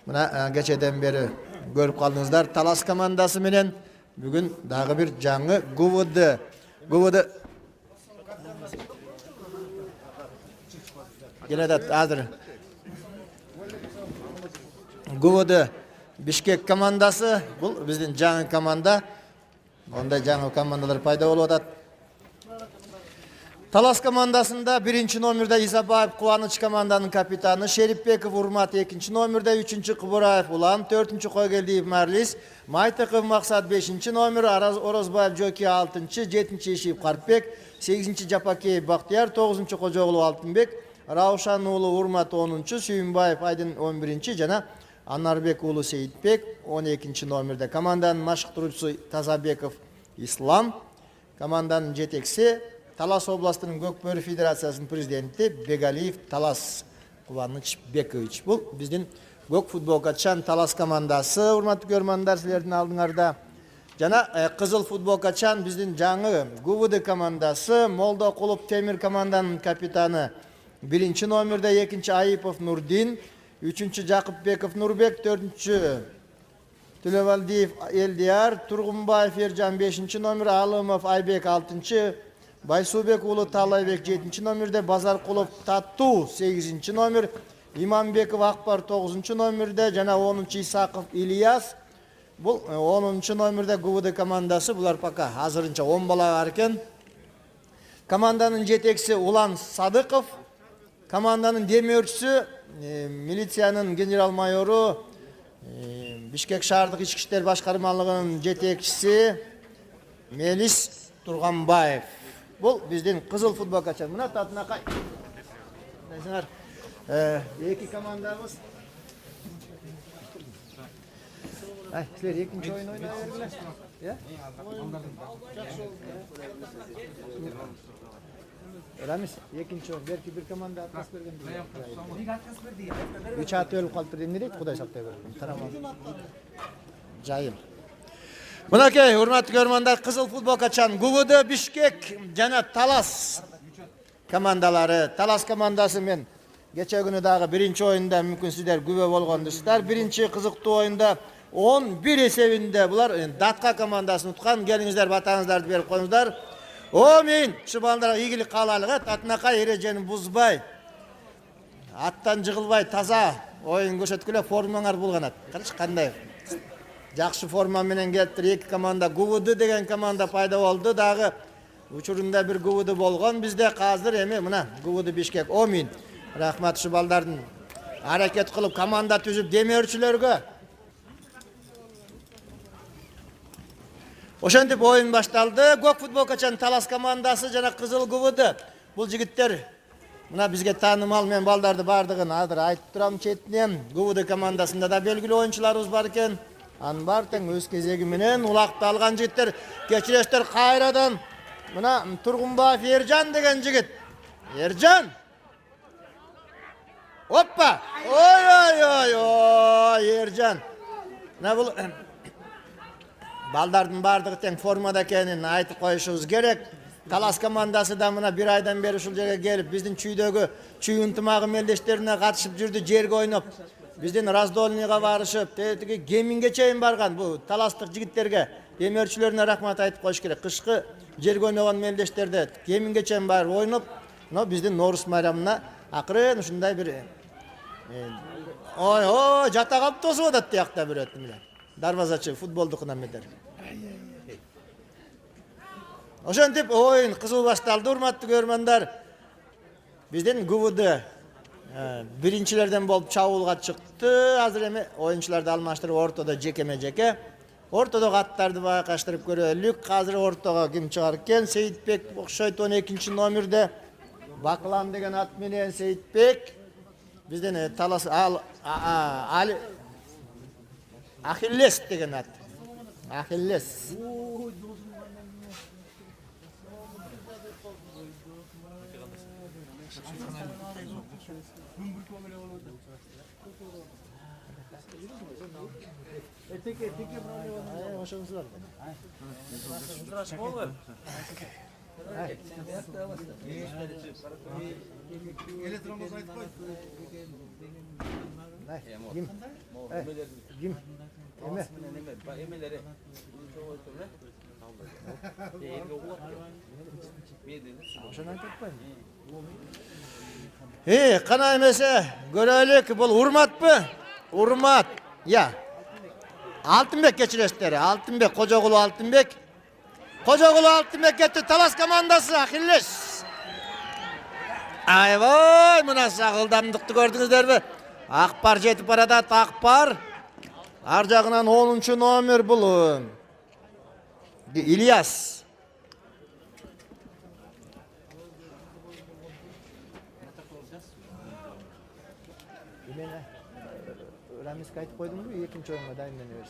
Mına geçeden beri görüp kaldыңızlar. Talas komandası menen bugün dagı bir жаңы GVD Geledat hazır. GVD Bişkek komandası bu bizden жаңы komanda. Onda жаңы komandalar payda bolup atat. Talas komandasında 1. номерде Исабаев Кубаныч komandanın kapitanı, Şeripbekov Urmat 2. номерде, 3. Кубураев Улан, 4. Койгелдиев Марлис, Майтыков Максат 5. номер, Орозбаев Жоки 6. 7. Ишиев Карпбек, 8. Жапакеев Бактияр, 9. Кожоğlu Алтынбек, Раушан уулу Урмат 10. Сүйүнбаев Айдын 11. жана Анарбек уулу Сейитбек 12. номерде. Команданын машыктыруучусу Тазабеков Ислам, команданын жетекчиси Talas Oblastının Gökbörü Federasyası'nın prezidenti Begalиев Talas Кубаныч Бекович. Bu bizden Gök futbol kaçan Talas komandası. Hurmatlı görmanlar sizlerden aldığınızda. Jana Kızıl futbol kaçan bizden жаңы GVD komandası. Molda Kulup Temir komandanın kapitanı. 1. номерде 2. Ayipov Nurdin, 3. Jakıpbekov Nurbek, 4. Tülevaldiyev Eldiyar, Turgunbayev Ercan 5. номер, Alımov Aybek 6. Байсубек уулу Талайбек 7. номерде, Базаркулов Тату 8. номер, Иманбеков Акбар 9. номерде, жана 10. Исаков Ильяс. Бул 10. номерде GVD командасы. Булар пока азырынча 10 бала бар экен. Команданын жетекчиси Улан Садыков, команданын демөөрчүсү милициянын генерал майору, Бишкек шаардык ички иштер башкармалыгынын жетекчиси Мелис Турганбаев. Бұл бізден қызыл футбол качан. Мына татына қай. Екі командамыз. Сілер екінші ойын ойнай бергілер. Рамис, екінші ойын. Берки бір команда атқас берген. Үч аты өліп қалып бірден не дейді? Құдай сақтай берген. Жайым. Мынакей, урматтуу көрмандар, кызыл футбол качан GVD Бишкек жана Талас командалары. Талас командасы мен кече күнү дагы 1. оюнда мүмкүн сиздер күбө болгондурсуздар. 1. кызыктуу оюнда 11 эсебинде булар Датка командасын уткан. Келиңиздер, батаңыздарды берип коюңуздар. Мен чыбалдарга ийгилик каалайлык, атынакай эрежени бузбай, аттан жыгылбай таза оюн көрсөткүлө формаңар булганат. Карачы кандай Жақшы форма менен келиптир. 2 команда GVD деген команда пайда болду. Дагы учурунда bir GVD болгон. Бизде азыр эми мына GVD Бишкек. Мен рахмат ушу балдардын аракет кылып команда түзүп демөөрчүлөргө. Ошентип оюн башталды. Көк футбол качан Талас командасы жана Кызыл GVD. Бул жигиттер мына бизге таанымал, мен балдарды бардыгын азыр айтып турам четинен. GVD командасында да белгилүү оюнчуларыбыз бар экен. Анбар тең өз кезеги менен улакты алган жигиттер. Кечирештер кайрадан мына Тургунбаев Эржан деген жигит. Эржан. Оппа! Ой, Эржан. Мына бул балдардын бардыгы тең формада экенин айтып коюшубуз керек. Талас командасы да мына 1 айдан бери ушул жерге келип, биздин чүйдөгү чүй ынтымагы мелдештерине катышып жүрдү, жерге ойноп. Биздин раздольныйга барышып, тетиги Геминге чейин барган. Бу таластык жигиттерге, демөөрчүлөрүнө рахмат айтып коюш керек. Кышкы жерге ойногон мелдештерде Геминге чейин барып ойноп, но биздин Норус майрамына акырын ушундай бир жата калып тосуп атат тиякта бирөт менен. Дарбазачы футболдукуна метер. Ошентип оюн кызуу башталды, урматтуу көрөрмандар. Биздин GVD биринчилерден болуп чабуулга чыкты. Азыр эми оюнчуларды алмаштырып ортодо жекеме-жеке. Ортодо аттарды байкаштырып көрөлүк. Азыр ортого ким чыгар экен? Сейитбек окшойт 12 номерде. Баклан деген ат менен Сейитбек. Бизден Талас Ахиллес деген ат. Ахиллес. Kim? Kim? Eme. Emeleri. Oşana tutmayın. Kana emese göreylik bol hurmat mı? Hurmat. Ya. Altınbek geçiresleri. Altınbek, Kocakulu Altınbek. Kocakulu Altınbek getti. Talas komandası Akilles. Ay vay, mına sakıldamdıktı gördünüzler mi? Akbar jetip arada Akbar. Arjağынан 10. nomer bulun. İlyas. Ramiz kayıt koydun mu? İkinci oyuna da inleniyoruz.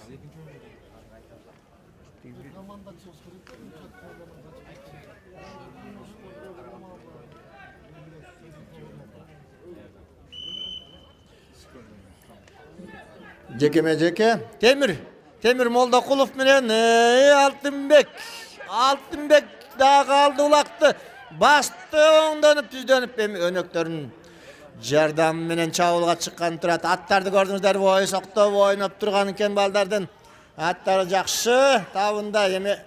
Ceke. Temir Moldakulov menen Altınbek. Altınbek daha kaldı ulaktı. Bastı oң dönüp düz dönüp önöktörün jardam menen çabılga çıkkan turat. Attardı gördüңүздөр, ой соктоп ойноп турган экен балдардын. Аттары жакшы, табында эми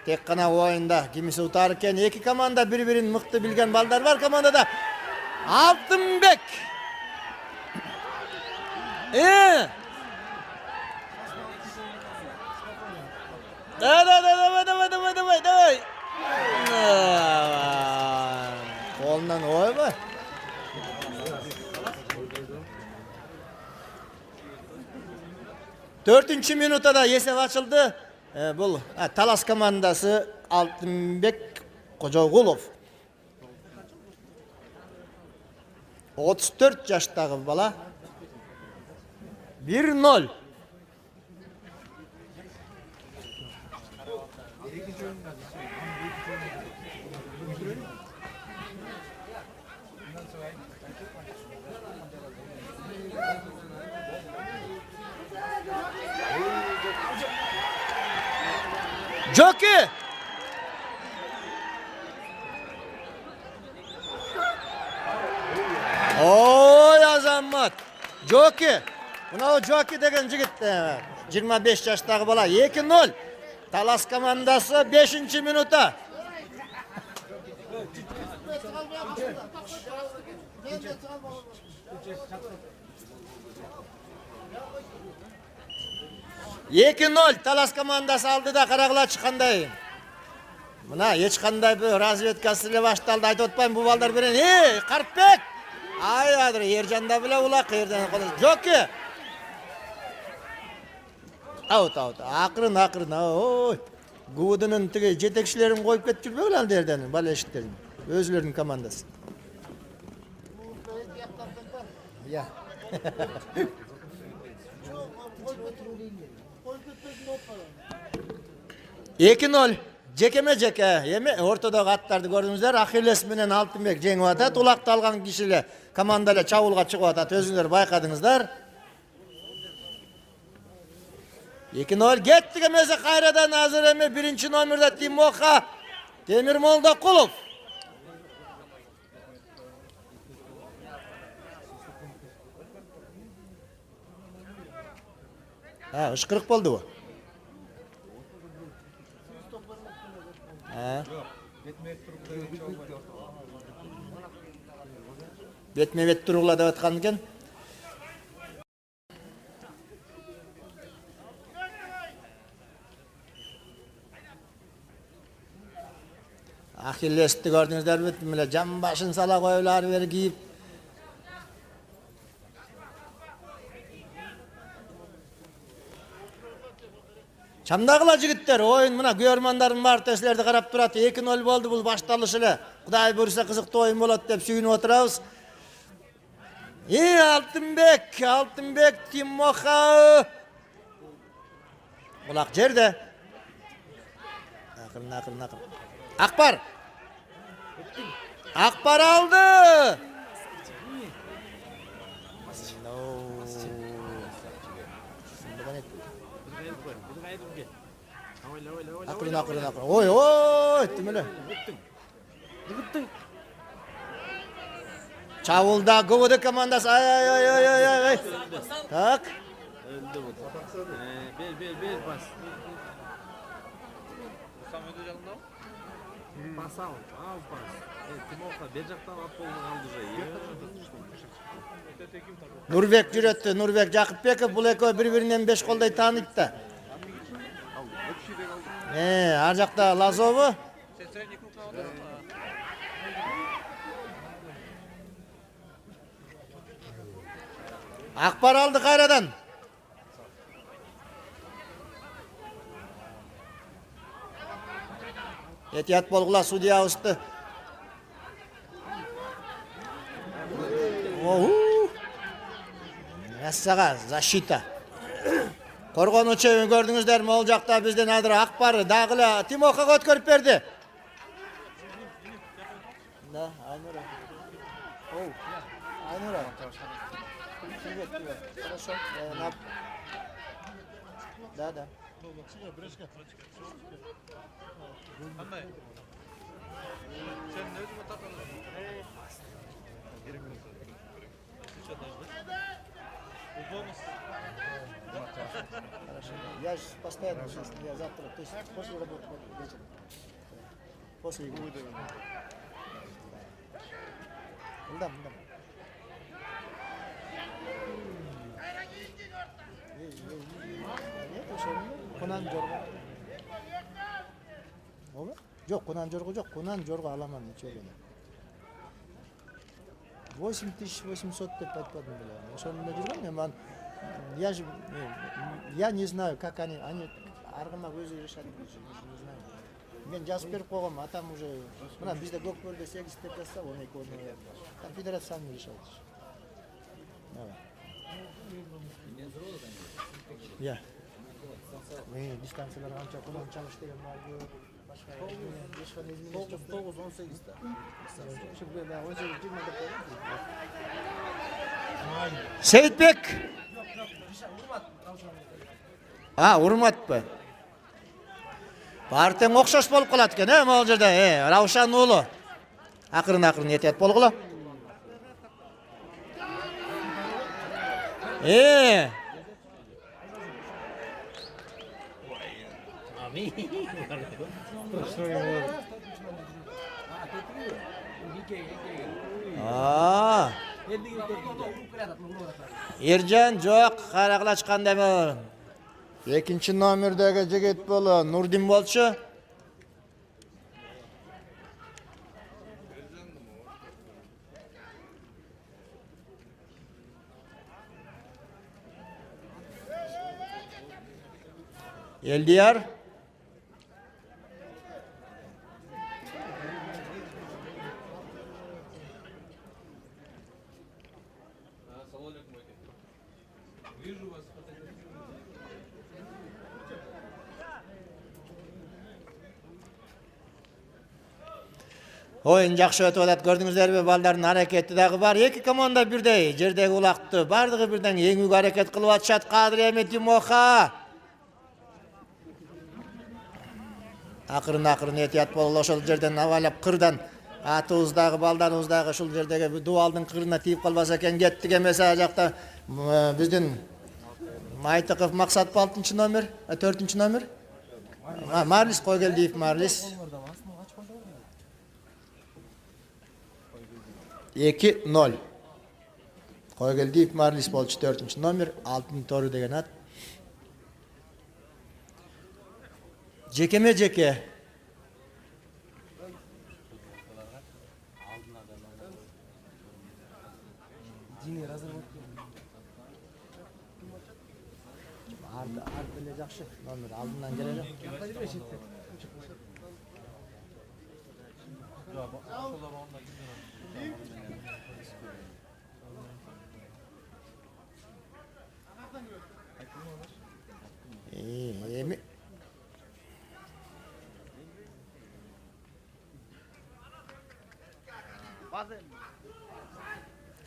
тек гана оюнда кимиси утар экен. Эки команда бири-бирин мыкты билген балдар бар командада. Altınbek. Давай. Қолынан ой бар. Dördüncü minuta da esep açıldı. Bu Talas komandası Altınbek Kocagulov. 34 yaştagı bala. 1-0. Jockey. Oy azammat. Jockey. Buna o Jockey degen jigit 25 yaştagı bala 2-0. Talas komandası 5. minuta. Екі nol Talas komandası aldı da Karagıla çıkanday. Buna hiç kanday bir razvedkasıyla baştaldı. Ayt otpayım bu balдар bilen. Karpbek. Ay adır Erjanda bile ulak yerden. Jockey. Out. Akırın. Oy. Gudunun tigi jetekçilerin koyup ketip жүрбөй lan derden balleşiklerin. Özlerinin komandası. Ya. 2-0. Jeke. Эми ортодогу аттарды көрдүңүздөр. Ахиллес менен Алтынбек жеңип атат. Улакты алган кишилер командалар чабуулга чыгып атат. Өзүңүздөр байкадыңыздар. 2-0 кетти эмесе кайрадан азыр эми 1-номерде Тимоха Темир Молдокулов. Ышкырык болду бу. Betme-bet turgula деп аткан экен. Ахиллести көрдүңүздөр бүт, мына жам башын сала коюлар бери кийип. Çamdagıla jigиттер, oyun mına görmandarın бар teslerdi karap turат. 2-0 boldu bul baştalış ele. Kuday buyursa kızıkta oyun bolat dep suyunup oturabız. Altınbek, Timoha. Ulak jerde. Akırın. Akbar aldı. Akırın. Oy, tümüle. Çavulda Gıvıdı komandası. Ay. Tak. Öldü bu. Bir bas. Samet Hoca'nda bas al bas. Timoka bir jaktan at boldu kaldı. Nurbek jüretti. Nurbek Jakıpbekov bul ekөө bir-birinden 5 kolday tanıyıp da. Ar jakta Lazov'u. Akbar aldı kayradan. Ehtiyat bolgula судья ustu. Яссаға защита. Korgonuvchi gördüңүздөр ол жакта бизден адыр Акбар дагыла Тимохага өткөрүп берди. Да, Айнура. Оу, Айнура. Привет. Хорошо. Да. Qanday? Sen ne özüme takıldın? Хорошо. Я же постоянно сейчас, я завтра, то есть после работы вечером. После игры. Мындам. Нет, ошо Кунан жорго. Оба? Жок, Кунан жорго жок. Кунан жорго аламан нечелени. 8800 деп айтпадым беле. Ошондо жүргөн мен я не знаю, как они аргымак өзү решат, не знаю. Мен жазып берип койгом, атам уже мына бизде Көккөлдө 8 деп жазса, 12 орун. Там федерация сами решает. Я. Мен дистанциялар канча куланчалыш деген бар. Башка эч кандай изменение жок. 9-18 да. Şimdi ben 18 20 деп koydum. Seyitbek. Урматпы. Партияң окшош болуп калат экен, могул жерде. Раушан уулу. Акырын этет болгула. Ercan жок, каракыла чыкканда мен. Экинчи номердеги жигит болу Нурдин болчу. Элдияр. Oyun жакшы өтүп атат, көрдүңүздөрбү? Балдардын аракети дагы бар. Эки команда бирдей, жердеги улакты бардыгы бирден эңүүгө аракет кылып атышат. Кадыр эми Тимоха. Акырын этият болуп ошол жерден абайлап кырдан атыбыздагы балдарыбыздагы ушул жердеги дубалдын кырына тийип калбаса экен. Кеттик эмес а жакта биздин Майтыков Максат 6 номер, 4 номер. Марлис Койгелдиев Марлис. 2-0. Койгелдиев Марлис болчу 4 номер, алтын тору деген ат. Жеке. Арты жакшы номер алдынан келе эми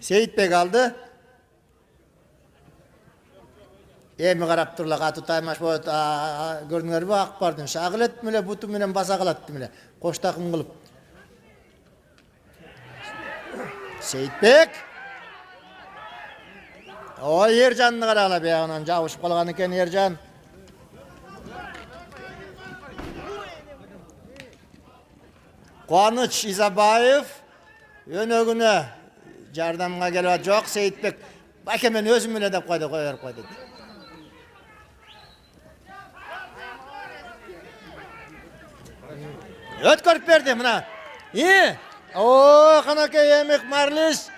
Seyitbek aldı. Эми карап турла катуу таймаш болот. Көрдүңөрбү? Акбардын шагыл этти эле, буту менен баса калат эле. Кош такым кылып. Seyitbek. O Ercan'ını qarala beyağынан jabışıp kalgan eken Ercan. Kuanıç İzabayev önögüne jardamga gelip yok Seyitbek. Bak hemen özüm bile dep koydu koyar koydu. Ötkörüp berdi mına. İyi. Oo kanaka yemek Marlis.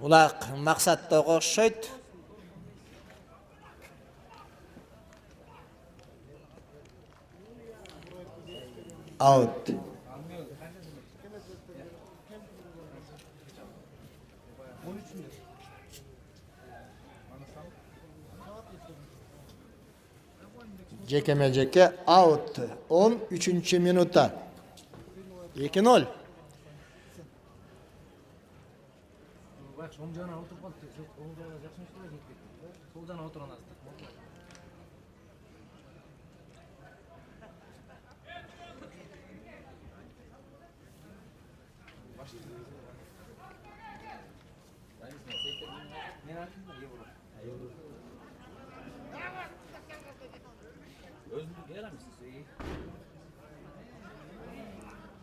Ular maqsadda o'xshaydi. Out. Jekeme out. 13. minutta. 2-0. Bak son cana oturup kalktı. Sol cana alacaksın şuraya gittik. Sol cana oturan astık.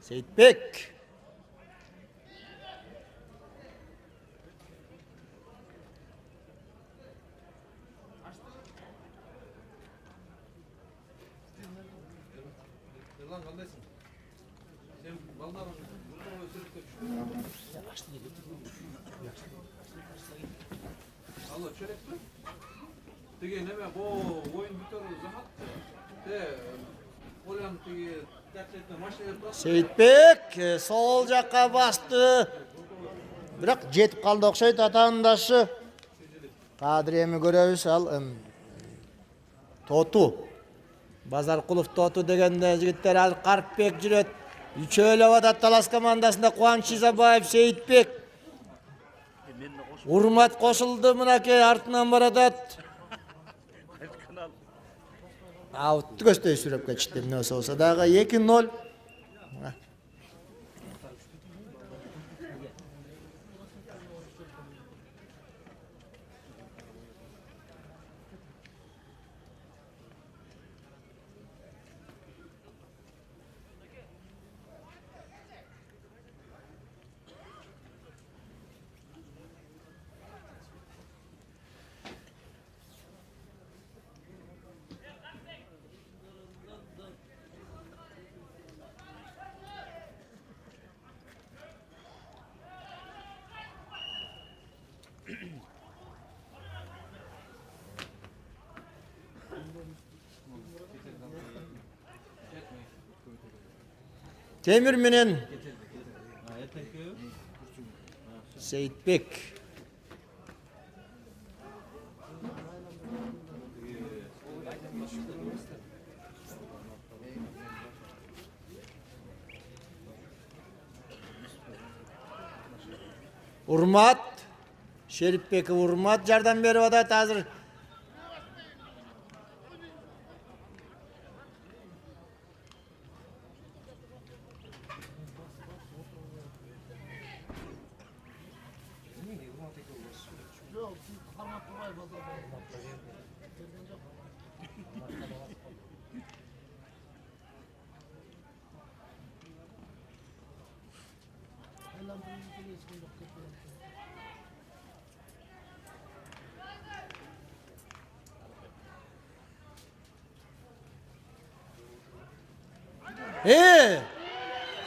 Seyitbek. Lan kaldaysan. Sen baldan bunu ötürüp de Allah çörek mi? Tege neme bu oyun biter zahat. De olan tege gerçekten maçta yaptı. Seyitbek sol jakka bastı. Biroq jetip kaldı okşaydı atandaşı. Kadriyemi görüyoruz al. Totu. Bazarkulov Totu degende jigitler al Karpbek jüret. Üçöyle vadat Talas komandasında Kuanç İzabayev, Seyitbek. Urmat koşuldu mınake artından baradat. Outtu gösteri sürüp geçti ne olsa dağı 2-0. Temür menen Seyitbek. Urmat Şeripbek Urmat jardam berip atat hazır.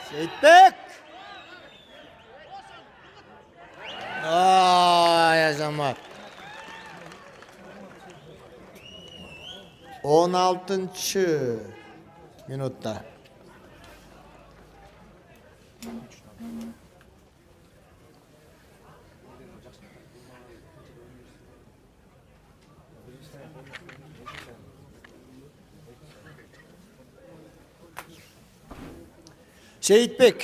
Seyitbek. Ay azamat. 16. minutta. Сейитбек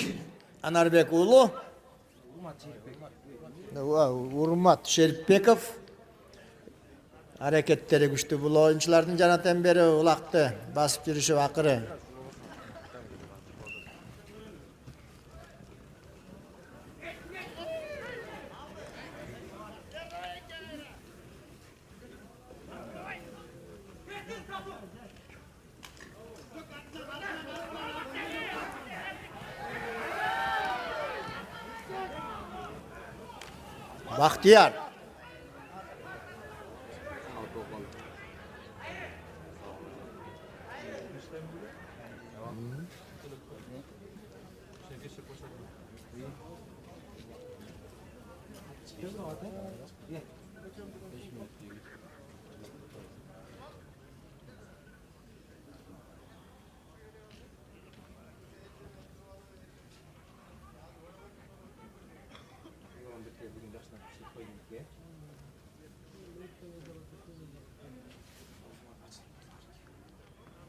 Анарбек уулу, Урмат Шерипбек. Урмат Шерипбеков. Аракеттери күчтүү. Бул оюнчулардын жанатан бери улакты басып жүрүшү акыры. Бактияр.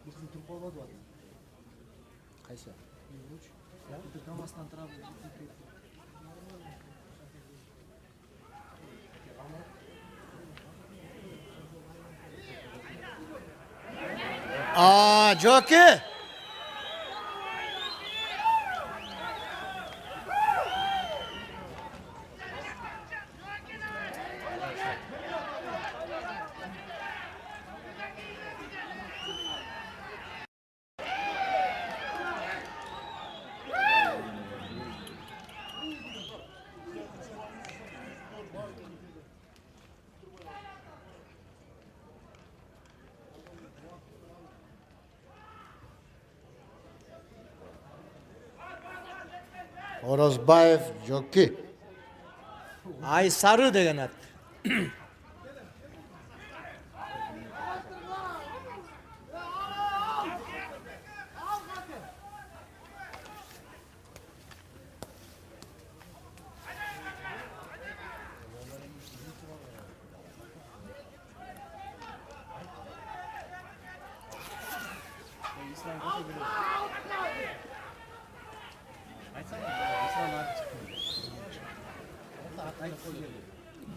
Bizim Türk olmadı var. Kaysa. Bu Damas'tan tarafı. Joki. Orozbayev Joki. Ay sarı деген ат.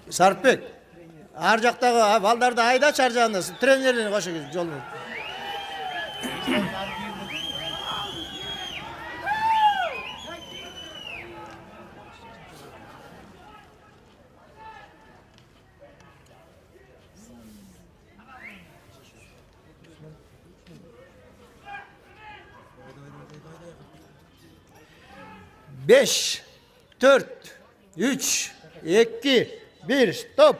Sarpbek. Ар жактагы балдарды айда чаржаганда тренерин кошо жолун. Beş, 4, 3, 2, 1, stop.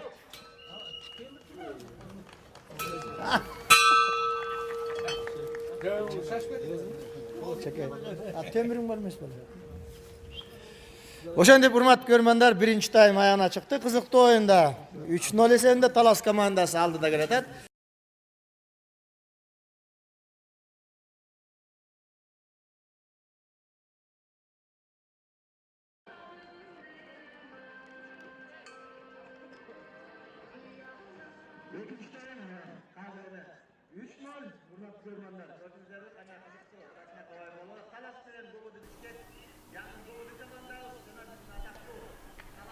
Temirin var mı İsmail? Ошентип урматтуу көрөрмандар, биринчи тайм аягына чыкты. Кызыктуу оюнда 3-0 эсебинде Талас командасы алдыда келатат.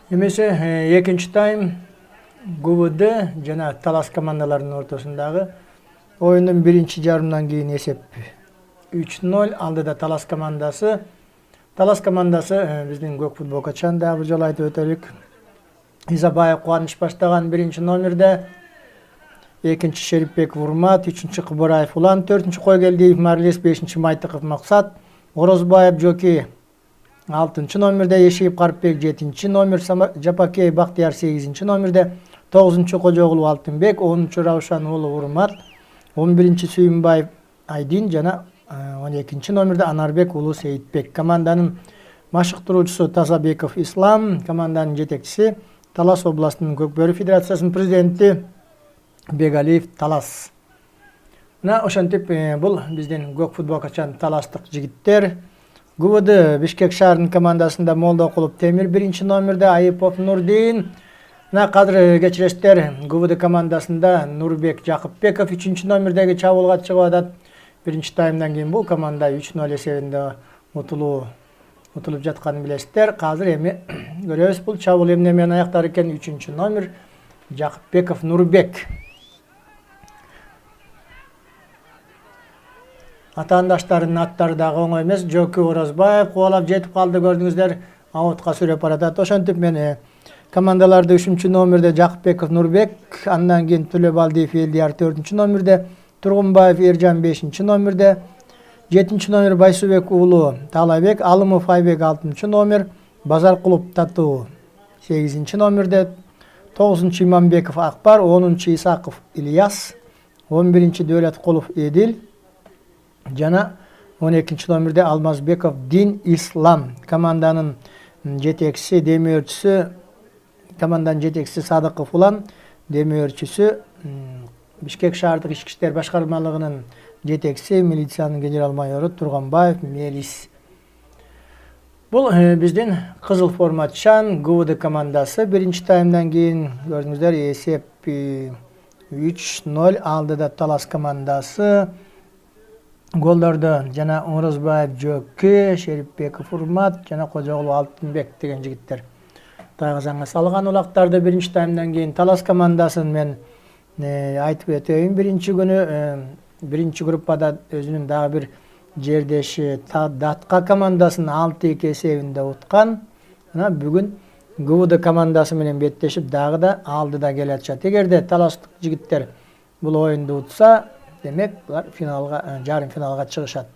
Эмесе экинчи тайм ГУВД жана Талас командаларынын ортосундагы оюндун биринчи жарымдан кийин эсеп 3-0 алдыда Талас командасы. Талас командасы биздин көк футбол качан дагы бул жолу айтып өтөлүк. Изабаев Кубаныч баштаган биринчи номерде, экинчи Шерипбеков Урмат, үчүнчү Кыбыраев Улан, төртүнчү Койгелдиев Марлес, бешинчи Майтыков Максат, Орозбаев Жоки 6 номерде, Ешиев Карпбек 7 номер, Жапакей Бактияр 8 номерде, 9 Кожогулов Алтынбек, 10 Раушан уулу Урмат, 11 Сүйүнбаев Айдин жана 12 номерде Анарбек уулу Сейитбек. Команданын машыктыруучусу Тазабеков Ислам, команданын жетекчиси Талас областынын Көкбөрү федерациясынын президенти Бегалиев Талас. Мына ошентип бул биздин көк футбол качан таластык жигиттер. ГУВД Бишкек шаарынын командасында Молдокулов Темир 1 номерде, Айыпов Нурдин. Мына кадыр кечирештер ГУВД командасында Нурбек Жакыпбеков 3 номердеги чабуулга чыгып атат. Биринчи таймдан кийин бул команда 3-0 эсебинде утулуп жатканын билесиздер. Азыр эми көрөбүз, бул чабуул эмне менен аяктар экен. 3 номер Жакыпбеков Нурбек. Атаандаштарынын аттары дагы оңой эмес. Жөкү Орозбаев кубалап жетип калды, көрдүңүздөр. Аутка сүрөп баратат. Ошентип мен командаларды 3 номерде Жакыпбеков Нурбек, андан кийин Төлөбалдиев Элдияр 4 номерде, Тургунбаев Эржан 5 номерде, 7 номер Байсубек уулу Талабек, Алымов Айбек 6 номер, Базаркулов Татуу 8 номерде, 9 Иманбеков Акбар, 10 Исаков Ильяс, 11 Дөөлөткулов Эдил жана 12 номерде Алмазбеков Дин Ислам. Команданын жетекчиси, демөөрчүсү, команданын жетекчиси Садыков Улан, демөөрчүсү Бишкек шаардык ички иштер башкармалыгынын жетекчиси, милициянын генерал-майору Турганбаев Мелис. Бул биздин кызыл форматчан ГУВД командасы. Биринчи таймдан кийин көрдүңүздөр, эсеп 3-0 алдыда Талас командасы. Голдорду жана Орозбаев Жөккө, Шерипбеков Урмат жана Кожогулов Алтынбек деген жигиттер тайгазаңга салган. Улактарды биринчи таймдан кийин Талас командасын мен айтып өтөйүн. Биринчи күнү биринчи группада өзүнүн дагы бир жердеши Датка командасын 6-2 эсебинде уткан. Мына бүгүн ГУВД командасы менен беттешип дагы да алдыда келатышат. Эгерде таластык жигиттер бул оюнду утса, демек булар финалга, жарым финалга чыгышат.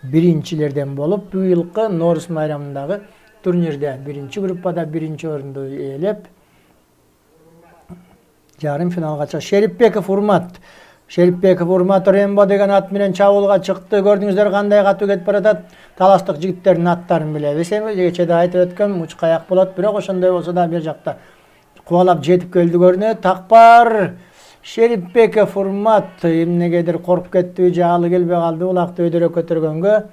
Биринчилерден болуп, быйылкы Норус майрамындагы турнирде биринчи группада биринчи орунду ээлеп, жарым финалга чыгышат. Шерипбеков Урмат Рембо деген ат менен чабуулга чыкты. Көрдүңүздөр кандай катуу кетип баратат. Таластык жигиттердин аттарын билебиз. Эми кечеде айтып өткөн муч каяк болот, бирок ошондой болсо да бер жакта кубалап жетип келди көрүнөт. Такпар Шерипбеков Урмат эмнегедир коруп кетти, жаалы келбей калды. Улакты өйдөрө көтөргөнгө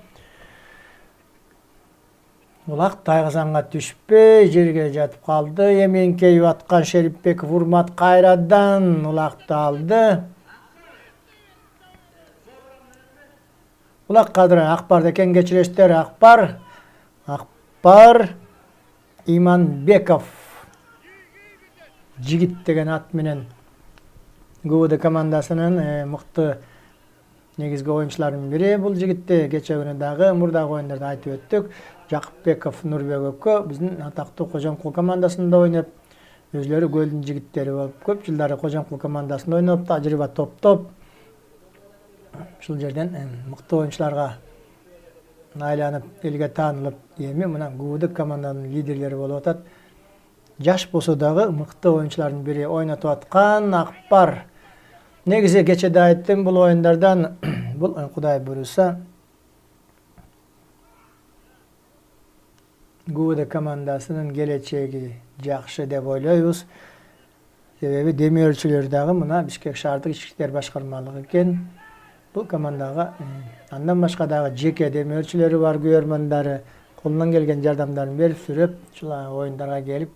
улак тайгазанга түшпөй жерге жатып калды. Эменкейип аткан Шерипбеков Урмат кайрадан улакты алды. Улак кадыры Акбар экен, кечиресиздер. Акбар Иманбеков жигит деген ат менен ГУВД командасынын мыкты негизги оюнчуларынын бири. Бул жигитти кече күнү дагы мурдагы оюндарда айтып өттүк. Жакыпбеков Нурбек өкө биздин атактуу Кожомкул командасында ойноп, өзлөрү голдун жигиттери болуп, көп жылдары Кожомкул командасында ойноп, тажрыйба топтоп, ушул жерден мыкты оюнчуларга айланып, элге таанылып, эми мына ГУВД команданын лидерлери болуп атат. Жаш болсо дагы мыкты оюнчулардын бири ойнотуп аткан Акбар. Негизи кечеде айттым, бул оюндардан бул Кудай буйруса ГУВД командасынын келечеги жакшы деп ойлойбуз. Себеби демөөрчүлөр дагы мына Бишкек шаардык ички иштер башкармалыгы экен. Бул командага андан башка дагы жеке демөөрчүлөрү бар, көрөрмандары колунан келген жардамдарын берип, сүрөп, ушул оюндарга келип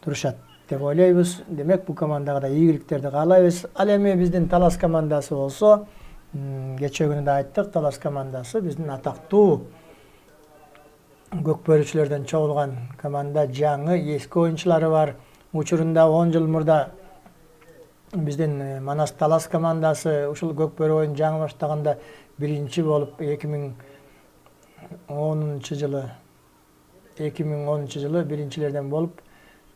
турушат деп ойлойбуз. Демек бул командага да ийгиликтерди каалайбыз. Ал эми биздин Талас командасы болсо, кече күнү да айттык, Талас командасы биздин атактуу көкбөрүчүлөрдөн чогулган команда, жаңы эски оюнчулары бар. Учурунда 10 жыл мурда биздин Манас Талас командасы ушул көкбөрү оюн жаңы баштаганда биринчи болуп 2010 жылы биринчилерден болуп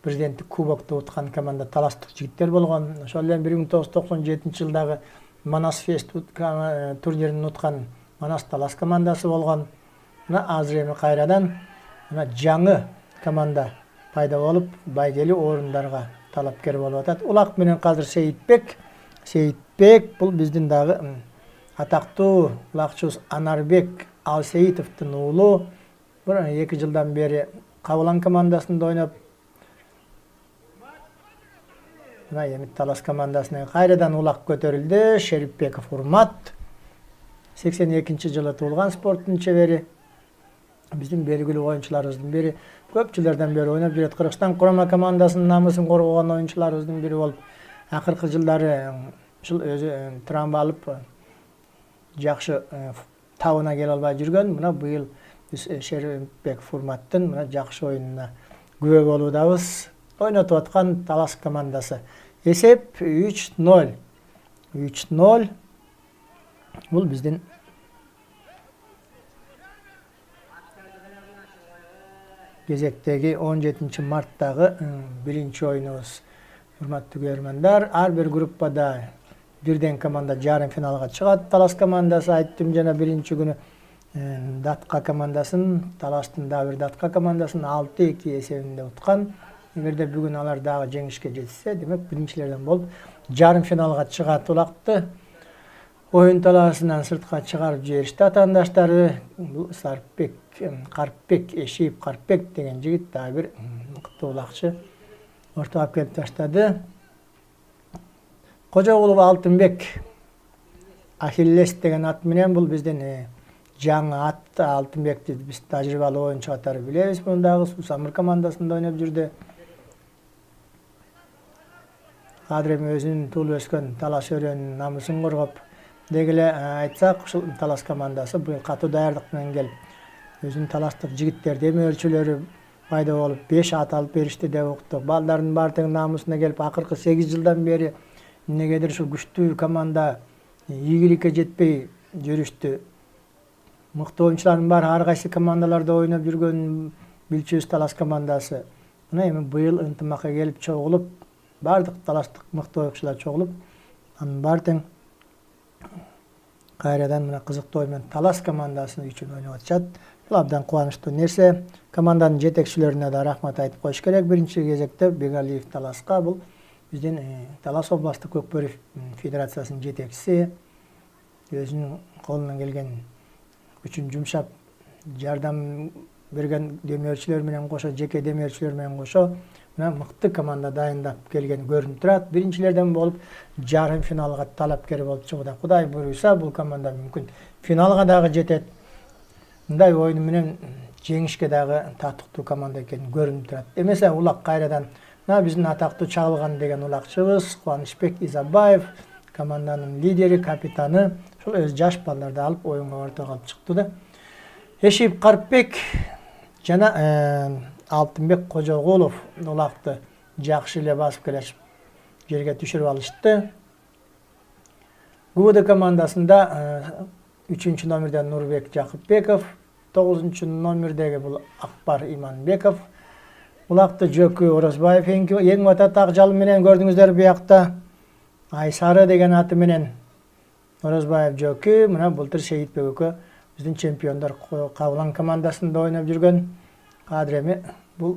президенттик кубокту уткан команда таластык жигиттер болгон. Ошол эле 1997 жылдагы Манас Фест турнирин уткан Манас Талас командасы болгон. Мына азыр эми кайрадан мына жаңы команда пайда болуп, байгелүү орундарга талапкер болуп атат. Улак менен казыр Сейитбек бул биздин дагы атактуу улакчыбыз Анарбек Алсейитовдун уулу. 1-2 жылдан бери Кабылан командасында ойноп, мына эми Талас командасына кайрадан улак көтөрүлдү. Шерипбеков Урмат 82 жылы туулган, спорттун чебери, биздин белгилүү оюнчуларыбыздын бири, көп жылдардан бери ойноп жүрөт. Кыргызстан курама командасынын намысын коргогон оюнчуларыбыздын бири болуп, акыркы жылдары ушул өзү травма алып жакшы табына келе албай жүргөн. Мына быйыл Biz Şeripbek Furmattın mına jakşı oyununa güve boludabız. Oynatып atkan Talas komandası. Esep 3-0. 3-0. Bul bizden gezekteki 17 martdagı birinci oyunumuz. Hurmatly görürmanlar, har bir gruppada birden komanda jarım finalga çıgat. Talas komandası ayttım jana birinci günü Datka komandaсын, Talastın da bir Datka komandaсын 6-2 esebinde utkan. Egerde bugün alar dagı жеңишке жетсе, demek birinçilerden bolup jarım finalga çıgat ulaqtı. Oyun talasından sırtqa çıgarıp jibirişti atandaşları. Bu Sarpbek, Karpbek, Eşiyip Karpbek degen jigit da bir mıqты ulaqçı. Ortaga kelip taştadı. Kojagulov Altınbek Ahilles degen at menen bul bizden жаңы at Altınbekti biz tajribalı oyuncu atarı bileriz. Bundagı Susamır komandasında oynap жүрdü. Kadrem özünün tulu öskön Talas örönün namusun korgop degile aytsak uşul Talas komandası bu katı dayardık menен gelip özünün Talastık jigitler demi ölçülörü пайда bolup 5 at alıp berişti деп uqtuk. Baldarın bartığın namusuna gelip akırkı 8 жылдан beri negedir şu güçlü komanda ийгиликке жетпей жүрүштü. Mıqты oyuncuların var, har qaysı komandalarda oynap жүрgөн bilçüz Talas komandası. Mına emin bıyıl ıntımaka gelip çoğulup, bardık Talastık mıqты oyuncular çoğulup, anın bartın qayradan mına kızıqты oymen Talas komandasını üçün oynap atışat. Bu abdan kuvanıştı nerse, komandanın jetekçilerine de rahmat aytıp koyuş gerek. Birinci gezekte Begaliyev Talaska bul. Bizden Talas Oblasты Көкбөрев Federatsiyasının jetekçisi. Özünün kolundan gelgen üçün jumşap jardam bergen demirçiler menen koşo, jeke demirçiler menen koşo mына mıqты komanda dayındap kelgeni görünüp turat. Birinçilerden bolup jarım finalga talapkер bolup çıgıda. Kuday buyursa bul komanda mümkün finalga dagı jetet. Мындай oyunu menen жеңишке dagı татыктуу komanda ekeni görünüp turat. Emese ulak qayradan mына биздин атактуу чагылган деген улакчыбыз Кубанычбек Изабаев komandanın lideri, kapitаны şol öz жаш балдарды алып oyunga ортого алып чыкты да. Eşip Karpbek жана Altınbek Kojagulov ulaqты жакшы эле басып келишип жерге түшүрүп алышты. ГУВД командасында 3-cü номерден Нурбек Жакыпбеков, 9-cü номердеги бул Акбар Иманбеков, улaqты Жөкү Орозбаев эң ата так жал менен көрдүңүздөр биякта. Айсары деген аты менен Орозбаев Жөкү, мына былтыр Шейитбек экөө биздин чемпиондор Кабылан командасында ойнап жүргөн кадыреми бул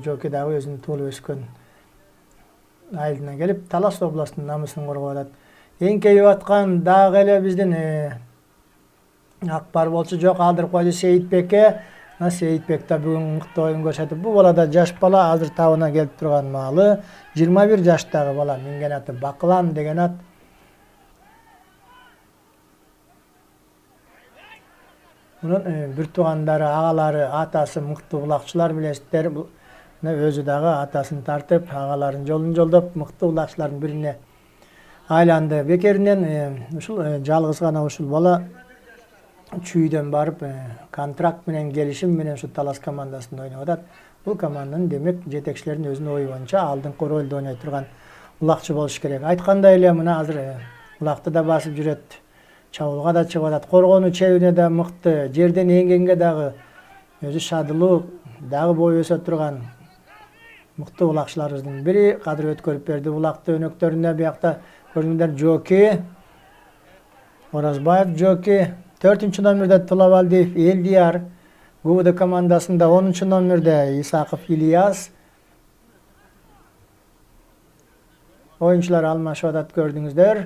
Жөкү дагы өзүнүн туулуп өскөн айылына келип Талас областынын намысын коргоп атат. Эңкейип аткан дагы эле биздин Акбар болчу жок, алдырып койду Сейитбекке. Сейитбек да бүгүн мыкты оюн көрсөтүп, бул бала да жаш бала, азыр табына келип турган маалы 21 жаштагы бала, минген аты Бакылан деген ат. Мунун бир туугандары, агалары, атасы мыкты улакчылар билесиздер. Өзү дагы атасын тартып, агаларын жолун жолдоп, мыкты улакчылардын бирине айланды. Бекеринен ушул жалгыз гана ушул бала чүйдөн барып контракт менен келишим менен ушу Талас командасында ойноп атат. Бул команданын демек жетекчилердин өзүнүн ою боюнча алдыңкы ролдо ойной турган улакчы болуш керек. Айткандай эле мына азыр улакты да басып жүрөт. Чабуулга да чыгып атат. Коргонуу чебине да мыкты, жерден эңгенге дагы өзү шадылуу, дагы бою өсө турган мыкты улакчыларыбыздын бири. Кадыр өткөрүп берди улакты өнөктөрүнө. Биякта көрдүңүздөр Жөкү, Орозбаев Жөкү, 4-cü номерде Тулабалдиев Элдияр, ГУВД командасында 10-cü номерде Исаков Ильяс. Oyuncular alмашып атат көрдүңүздөр.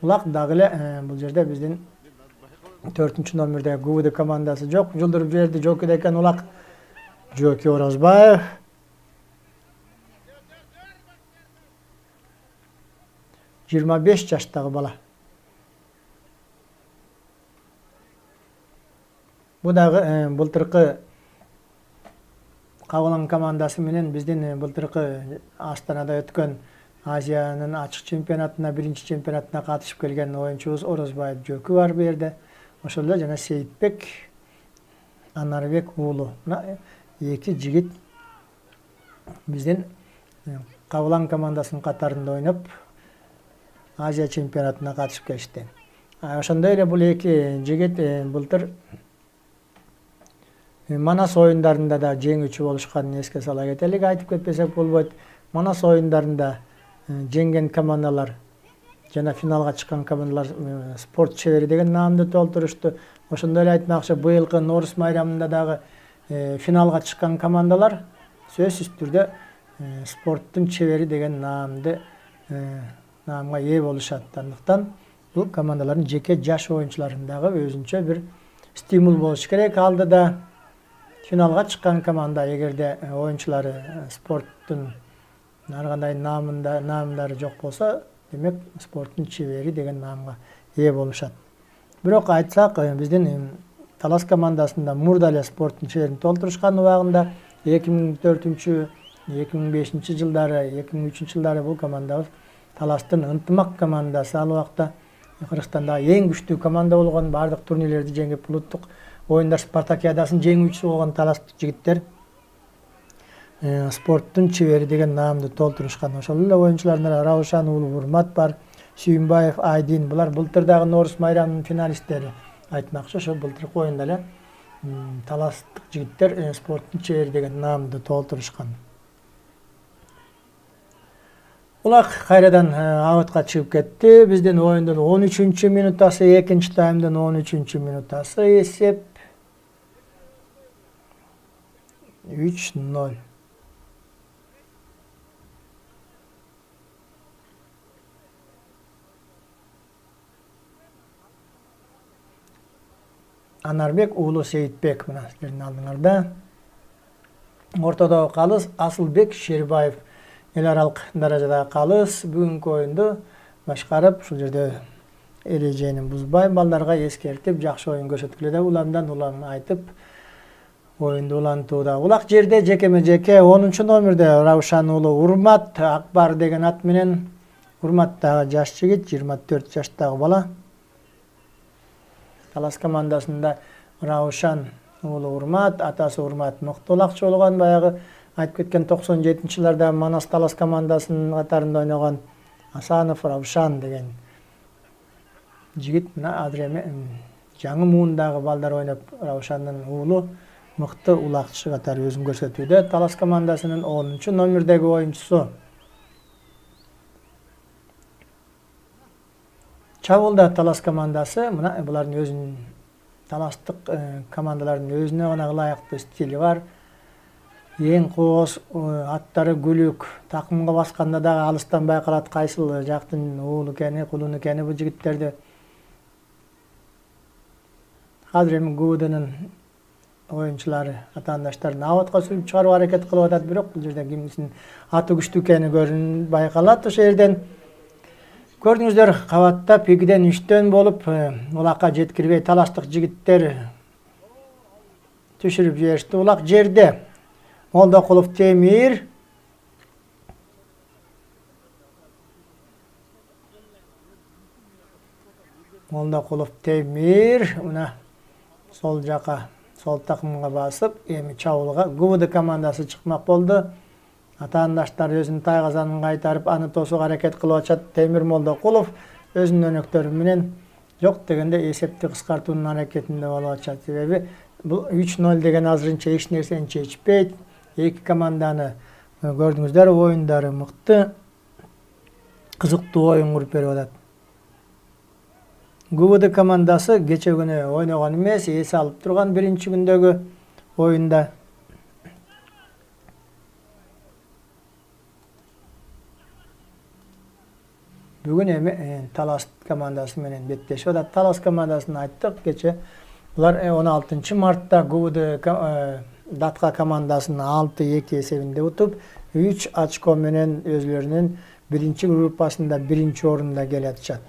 Улак дагы эле бул жерде биздин 4-cü номерде ГУВД командасы жок. Жолдуруп жиберди Жөкү экен улак. Жөкү Орозбаев. Жыйырма 5 жаштагы бала. Bu dagı былтыркы Кабылан командасы менен биздин былтыркы Астанада өткөн Азиянын ачык чемпионатына, биринчи чемпионатына катышып келген оюнчубуз Орозбаев Жөкү бар бу жерде. Ошол эле жана Сейитбек Анарбек уулу. Мына эки жигит биздин Кабылан командасынын катарында ойноп Азия чемпионатына катышып келишти. Ошондой эле бул эки жигит былтыр Манас оюндарында да жеңүүчү болушканын эске сала кетелик. Айтып кетпесек болбойт. Манас оюндарында жеңген командалар жана финалга чыккан командалар спорт чебери деген наамды толтурушту. Ошондой эле айтмакчы, быйылкы Норус майрамында дагы финалга чыккан командалар сөзсүз түрдө спорттун чебери деген наамга ээ болушат. Андыктан бул командалардын жеке жаш оюнчуларынын дагы өзүнчө бир стимул болуш керек. Алдыда финалга чыккан команда эгерде оюнчулары спорттун ар кандай наамдары жок болсо, демек спорттун чебери деген наамга ээ болушат. Бирок айтсак, биздин Талас командасында мурда эле спорттун чеберин толтурушкан убагында 2004-2005 жылдары, 2003 жылдары бул командабыз Таластын ынтымак командасы. Ал убакта Кыргызстандагы эң күчтүү команда болгон, бардык турнирлерди жеңип, улуттук оюндар спартакиадасынын жеңүүчүсү болгон таластык жигиттер спорттун чебери деген наамды толтурушкан. Ошол эле оюнчулардан Раушан уулу Урмат бар, Сүйүнбаев Айдин, булар былтыр дагы Норус майрамынын финалисттери. Айтмакчы, ошо былтыркы оюнда эле таластык жигиттер спорттун чебери деген наамды толтурушкан. Улак кайрадан абатка чыгып кетти. Биздин оюндун 13-мүнөтасы, экинчи таймдын 13-мүнөтасы эсеп 3-0. Анарбек уулу Сейитбек мына силердин алдыңарда. Ортодогу калыс Асылбек Шербаев эл аралык даражадагы калыс бүгүнкү оюнду башкарып, ушул жерде эрежени бузбай балдарга эскертип, жакшы оюн көрсөткүлө. Уламдан улам айтып, оюнду улантууда. Улак жерде жекеме-жеке 10-номерде Раушан уулу Урмат Акбар деген ат менен. Урмат дагы жаш жигит, 24 жаштагы бала. Талас командасында Раушан уулу Урмат, атасы Урмат мыкты улакчы болгон, баягы айтып кеткен 97-жылдарда Манас Талас командасынын катарында ойногон Асанов Раушан деген жигит мына азыр эми жаңы муундагы балдар ойноп, Раушандын уулу мыкты улакчы катары өзүн көрсөтүүдө. Талас командасынын 10-номердеги оюнчусу. Чабуулда Талас командасы, мына булардын өзүнүн таластык командалардын өзүнө гана ылайыктуу стили бар. Эң кооз аттары күлүк, такымга басканда дагы алыстан байкалат кайсыл жактын уулу экени, кулун экени бул жигиттерди. Азыр эми ГУДнын оюнчулары атаандаштарын абатка сүрүп чыгаруу аракет кылып атат, бирок бул жерде кимисинин аты күчтүү экени байкалат. Ошол жерден көрдүңүздөр, кабатта 2-ден 3-төн болуп улакка жеткирбей таластык жигиттер түшүрүп жиберишти. Улак жерде Молдокулов Темир, мына сол жака, сол такымга басып, эми чабуулга ГУД командасы чыкмак болду. Атаандаштар өзүнүн тайгазанын кайтарып, аны тосууга аракет кылып атышат. Темир Молдокулов өзүнүн өнөктөрү менен жок дегенде эсепти кыскартуунун аракетинде болуп атышат. Себеби бул 3-0 деген азырынча эч нерсени чечпейт. Эки команданы көрдүңүздөр, оюндары мыкты, кызыктуу оюн куруп берип атат. ГУД командасы кече күнү ойногон эмес, эс алып турган биринчи күндөгү оюнда. Бүгүн эми Талас командасы менен беттешип атат. Талас командасын айттык кече. Булар 16 мартта ГУД Датка командасын 6-2 эсебинде утуп, 3 очко менен өзүлөрүнүн биринчи группасында биринчи орунда келе атышат.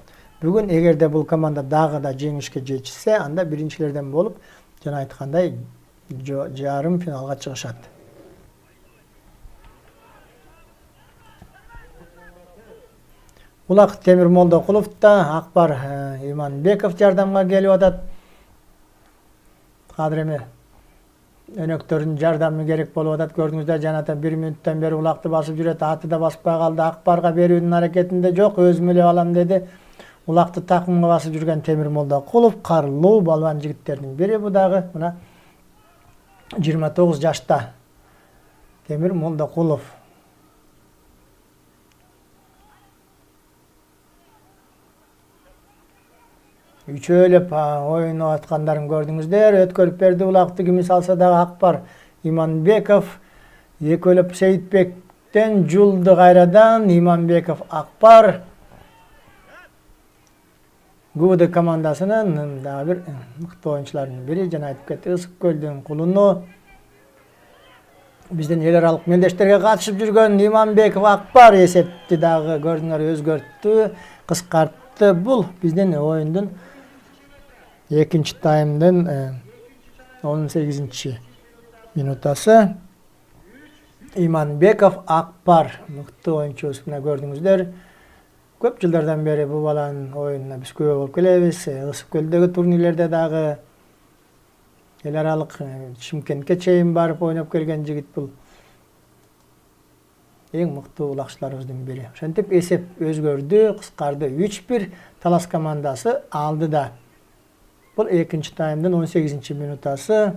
Бүгүн эгерде бул команда дагы да жеңишке жетишсе, анда биринчилерден болуп, жана айткандай жарым финалга чыгышат. Улак Темир Молдокулов да, Акбар Иманбеков жардамга келип атат. Азыр эми Өнöktörün jardamı gerek bolup atat. Gördüңүздөр жаната 1 мүнөттөн бери улакты басып жүрөт. Аты да баспай калды. Акбарга берүүнүн аракетинде жок. Өзүм эле алам деди. Улакты такымга басып жүргөн Темир Молдокулов карлуу балбан жигиттердин бири. Бу дагы мына 29 жашта Темир Молдокулов. Üçөөлөп ойноп аткандарын көрдүңүздөр. Өткөрүп берди улакты ким салса дагы Акбар Иманбеков. Экөөлөп Сейитбектен жулду кайрадан Иманбеков Акбар. ГУВД командасынын дагы бир мыкты оюнчуларынын бири, жана айтып кетти, Ысык көлдүн кулуну. Биздин эл аралык мелдештерге катышып жүргөн Иманбеков Акбар эсепти дагы көрдүңөр өзгөрттү, кыскартты. Бул биздин оюндун экинчи таймдын 18 минутасы. Иманбеков Акбар мыкты оюнчубуз, мына көрдүңүздөр. Көп жылдардан бери бу баланын оюнуна биз күбө болуп келебиз. Ысык көлдөгү турнирлерде дагы эл аралык Шымкентке чейин барып ойноп келген жигит бул. Эң мыкты улакчыларыбыздын бири. Ошентип эсеп өзгөрдү, кыскарды. 3-1 Талас командасы алдыда. Бул экинчи таймдын 18 минутасы.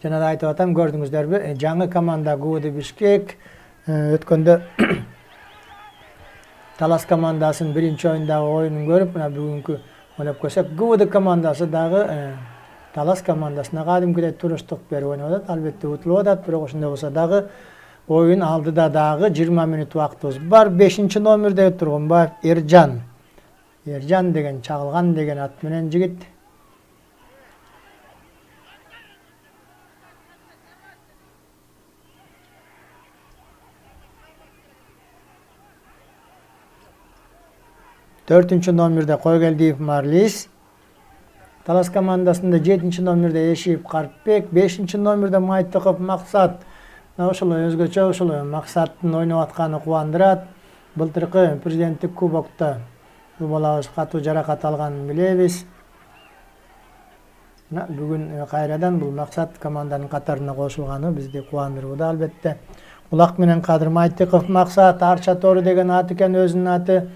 Жана да айтып атам, көрдүңүздөрбү? Жаңы команда ГУВД Бишкек өткөндө Талас командасын биринчи оюндагы оюнун көрүп, мына бүгүнкү ойноп көрсөк, ГУВД командасы дагы Талас командасына кадимкидей туруштук берип ойноп атат. Албетте утулуп атат, бирок ошондой болсо дагы oyun aldıda dağı 20 minut vaktimiz var. 5. номерде Turgunbayev Ercan. Ercan degen çağılgan degen at menen jigit. Dördüncü номерде Koygeldiyev Marlis. Talas komandasında 7. номерде Eşiyev Karpbek. 5. номерде Maytıkov Maksat. Ошол өзгөчө ошол максаттын ойноп атканы кубандырат. Былтыркы президенттик кубокто бул балабыз катуу жаракат алганын билебиз. Бүгүн кайрадан бул максат команданын катарына кошулганы бизди кубандырууда албетте. Улак менен Кадыр Майтыков Максат Арча Тору деген аты экен, өзүнүн аты.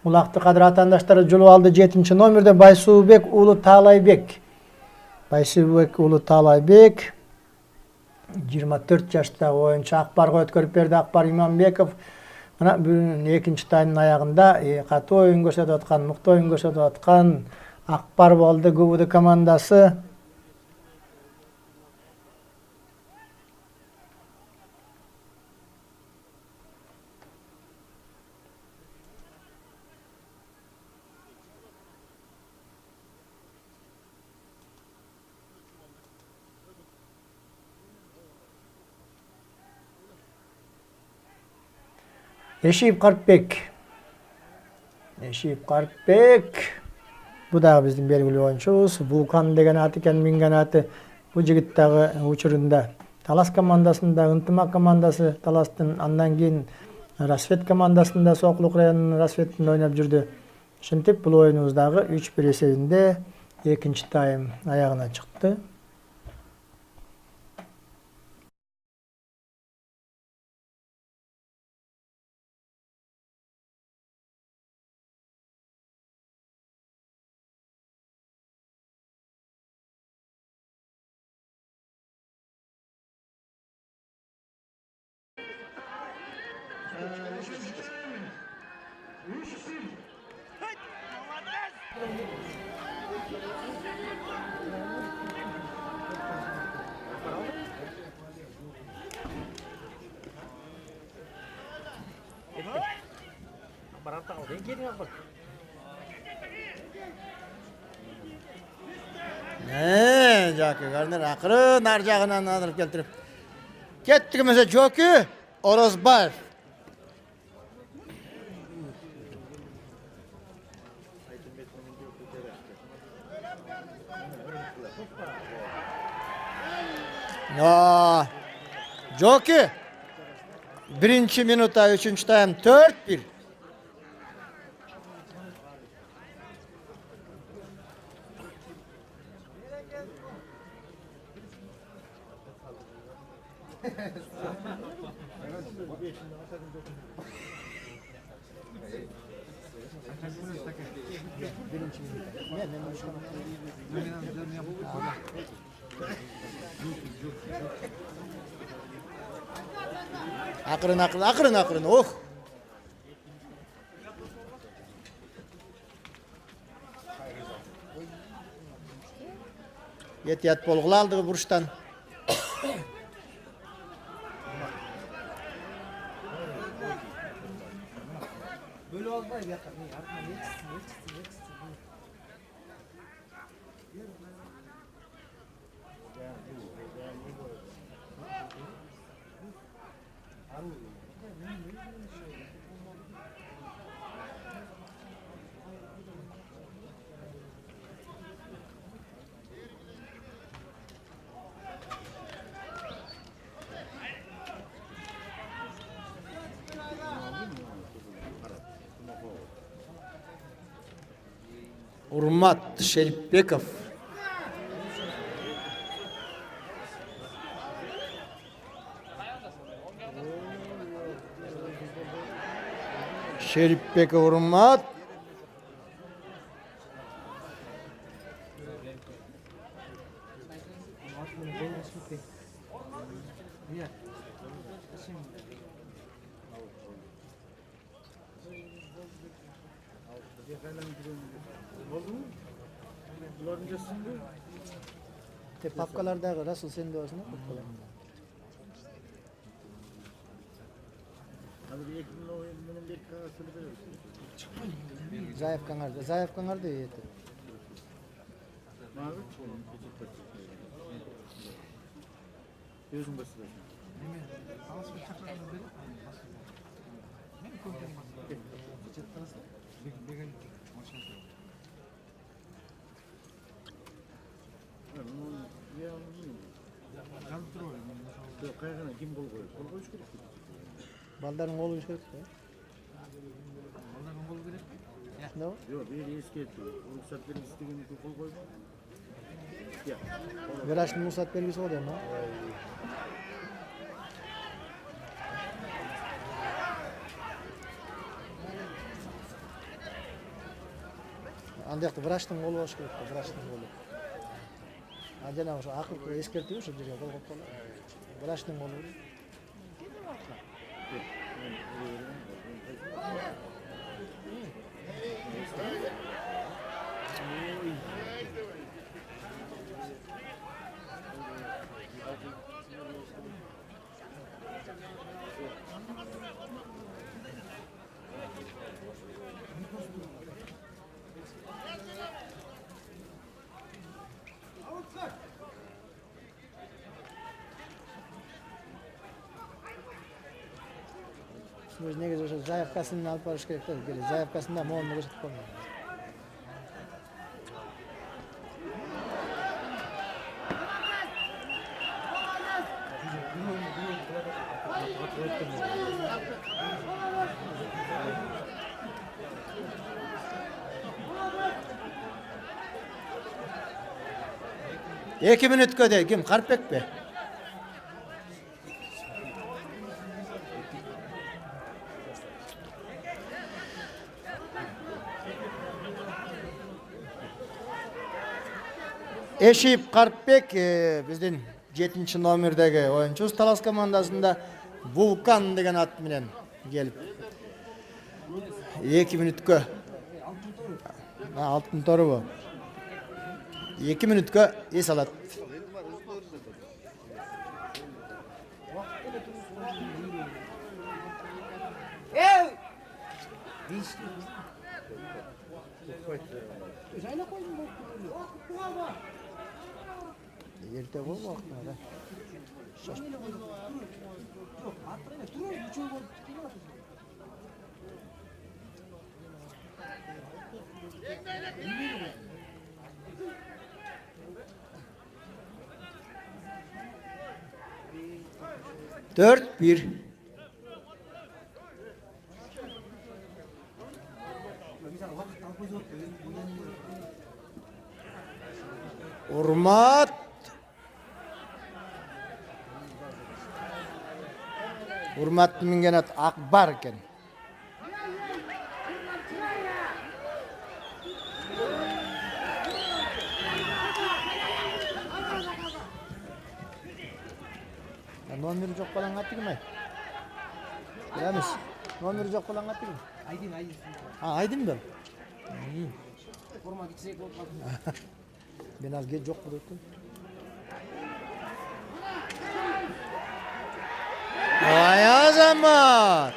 Улакты Кадыр атаандаштары жулуп алды. 7. номерде Байсуубек уулу Таалайбек. Байсуубек уулу Таалайбек 24 жашта oyuncu Akbarga өткөрүп берди. Акбар Иманбеков мына бүгүн экинчи таймдын аягында катуу оюн көрсөтүп аткан, мыкты оюн көрсөтүп аткан Акбар болду. ГУВД командасы Eşiyev Karpbek. Eşiyev Karpbek. Bu da bizim belgili oyunçumuz. Vulkan degen atı eken, mingen atı. Bu jigit dagı учурунда Talas komandasında, Ынтымак komandası, Talastын андан кийин Расвет komandasında, Соклук районунун Расветинде ойноп жүрдү. Ошентип бул оюнубуз дагы 3-1 эсебинде экинчи тайм аягына чыкты. Jaki Garner akırın arjağından alırıp keltirip. Kettigimizde Joki Orozbayev. Ya Joki 1. minuta 3. time 4-1. Akırın. Oh. Yet bolğula aldığı buruştan. Böyle olmay bir yakın. Артынан yetişsin. Urmat Şeripbekov. Şeripbekov Urmat. Papkalardagi Rasul sen de olsun. Zayıf kanarda yeti. Özün basın. Baldarın oğlu işe. Ne o? Yok, bir eski etti. Ruhsat verin istediğini kol koyma. Ya. Veraş'ın ruhsat belgesi oluyor mu? Andayakta Veraş'ın oğlu hoş geldin. Veraş'ın oğlu. Acaba şu akıl eskertiyor şu direkt kol kol. Veraş'ın oğlu. Biz negizde o'sha zayavkasini olib borish kerak da, zayavkasini molni ko'rsatib qo'ymaydi. Iki minutga de kim? Qarpek be. Eşip Qarpek bizden 7. nomerdagi oyunchumuz Talas komandasında Vulkan degan at bilen gelip 2 minutga altın toru bu. 2 minutga es alat. Erте bo'ldi vaqtida. Dört bir. Urmat Urmatlı Mingenat Akbar eken. Nomeri жоқ балаң аттығым ай. Білеміз. Nomeri жоқ балаң аттығым. Айдин. Айдын бел. Форма кичирээк болуп калды. Ben az geç жоқ болып өттім. Ай Азамат!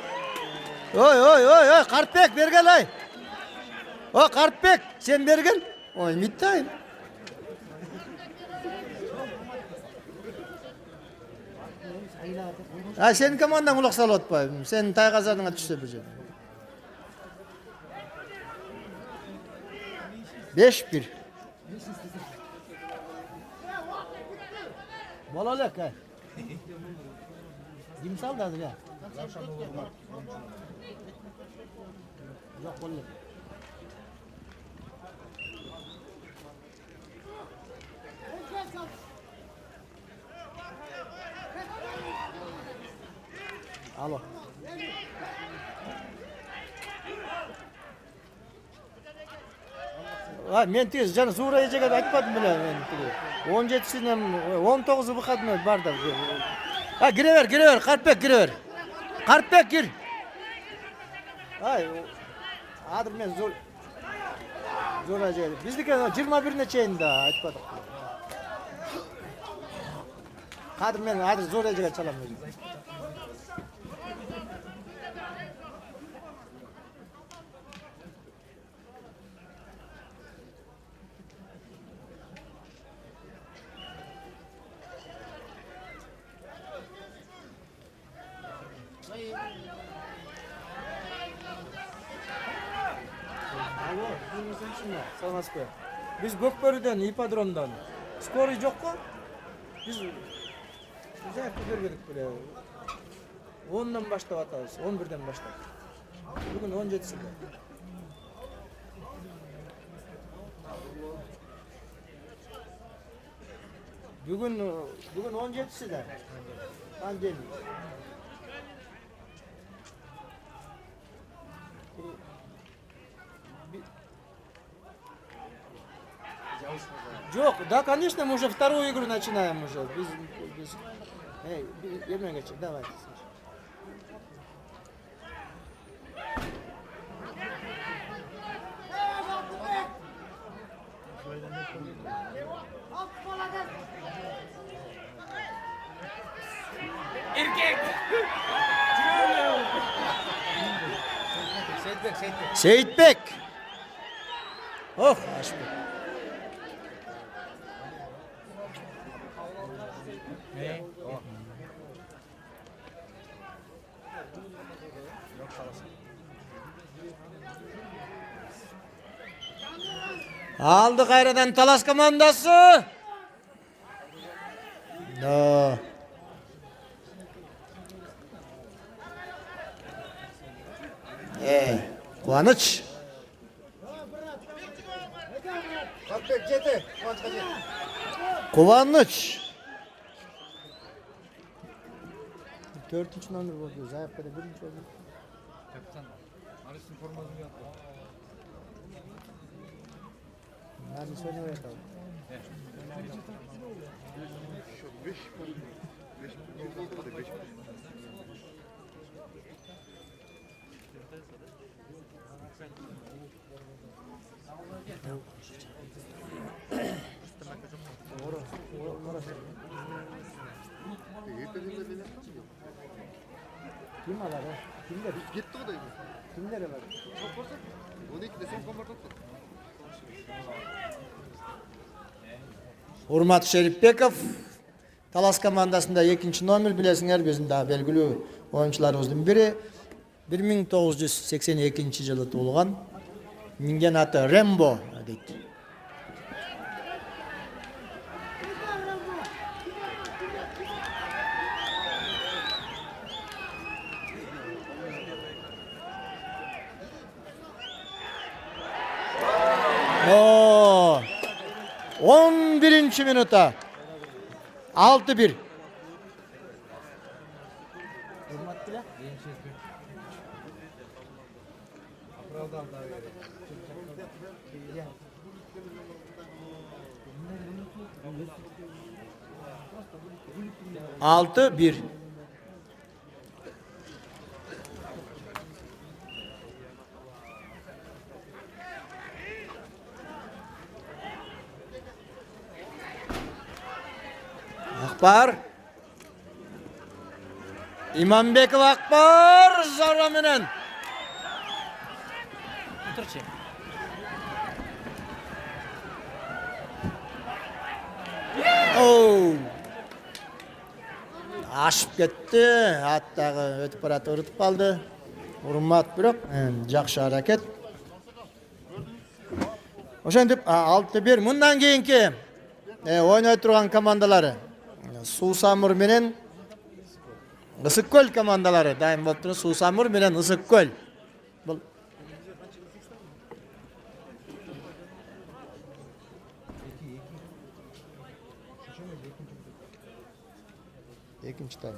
Ой, Қартбек берген ай! О, Қартбек, сен берген? Ой, миттайын. Сен командаң ұлық салып отпайым. Сен тайғазадыңа түссе бір жерде. 5-1. Bolalak ha. Kim saldı adı ya? Yok bolalak. Alo. Men tez jana Zura ejega aytmadim bile men. 17'sinden 19'u bu kadar var da. Ha girever Kartbek girever. Kartbek gir. Ay adır men Zura ejega. Bizdiki 21'ine çeyin da aytmadık. Kadir men adır Zura ejega çalam. Саламатсызбы. Biz Gökbörü'den, ipodromdan. Skori yok mu? Biz ayakta görmedik bile. 10'dan başlap atarız, 11'den başlap. Bugün 17'sinde. Bugün 17'sinde. Ben geldim. Жоқ, да, конечно, мы уже вторую игру начинаем уже. Эй, Ермегачек, давай. Seyitbek. Oh, Aşbek. Aldı Kayradan Talas komandası. No. Kıvanç. Kıvanç. 4. numara oldu. Zayıfkada 1. oldu. Kapitan, Aris'in formasını yaptı. Nerede söylüyor ya tabii. Kim alar ha? Kimler? Gitti o da. Kimler alar? Çok varsa 12 desem kompartottu. Urmat Şerifbekov Talas komandasında 2. номер bilesinger bizim daha belgili oyuncularımızdan biri. 1982 yılı tuğulgan. Mingen atı Rembo deydi. Oo. 11. minuta 6-1. Hurmat bile. Altı bir. Akbar. İmambekov Akbar zarra menen. O'tirchi. Oo. Aşıp ketdi. Hattagı ötüp baratı ırıtıp kaldı. Urmat biroq жақсы hareket. Oşentip 6-1. Mundan keyinki oynay turgan komandalары. Susamur menen Ысыккөл командалары. Дайым болуп туруп Суусамур менен Ысыккөл. Бул экинчи тайм.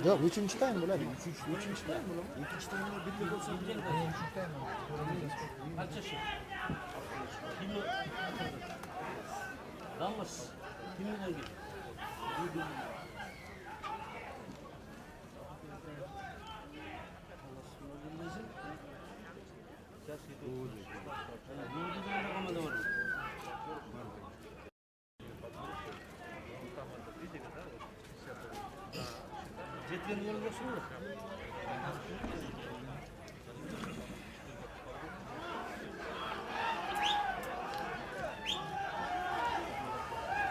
Жок, үчүнчү тайм болот. Үчүнчү тайм болот. Экинчи таймда бирге болсо Vamos.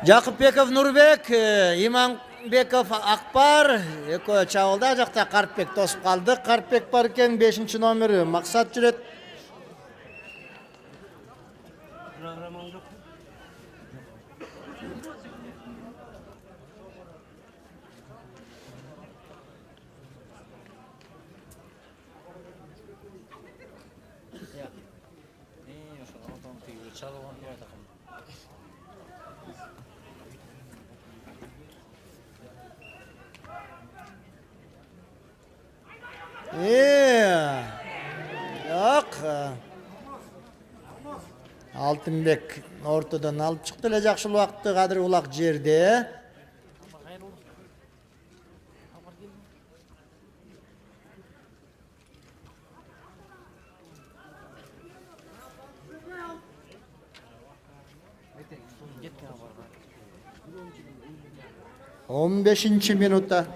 Жақыпбеков Нурбек, Иманбеков Акбар, экөө чабылда жакта Карпбек тосуп калды. Карпбек бар экен, 5-чи номер Максат жүрөт. Программаң жок. Ошо ортоң тиги чалган такым. Yok. Алтынбек ортодон алып чыкты эле жакшы убакытты, кадыр улак жерде. Он бешинчи минутта.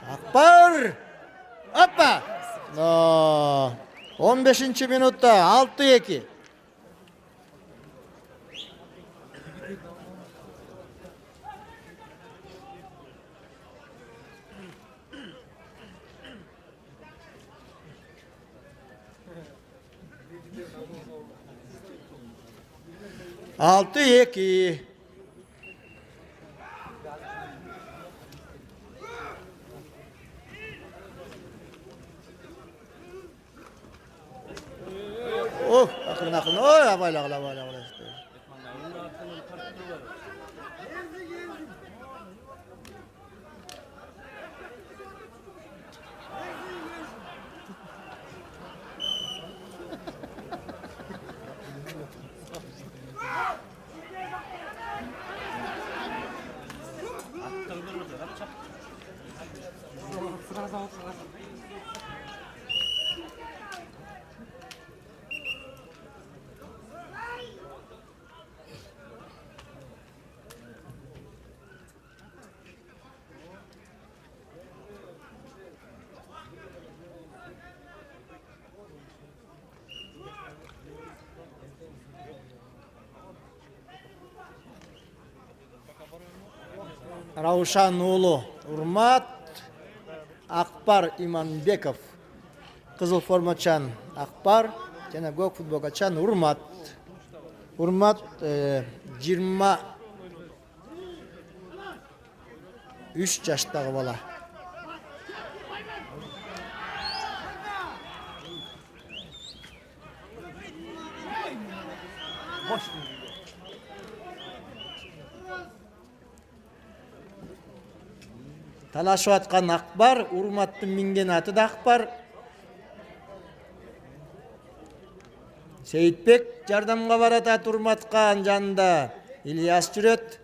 Akbar! Hoppa! 15. minutta 6-2. Altı iki. Oh, akın. Oy, abayla. Раушан уулу Урмат, Акбар Иманбеков, кызыл формачан Акбар, жана көк футболкачан Урмат. Урмат 23 жаштагы бала. талашып аткан Акбар, урматтын минген аты да Акбар. Сейитбек жардамга баратат урматка, жанында Ильяс жүрөт.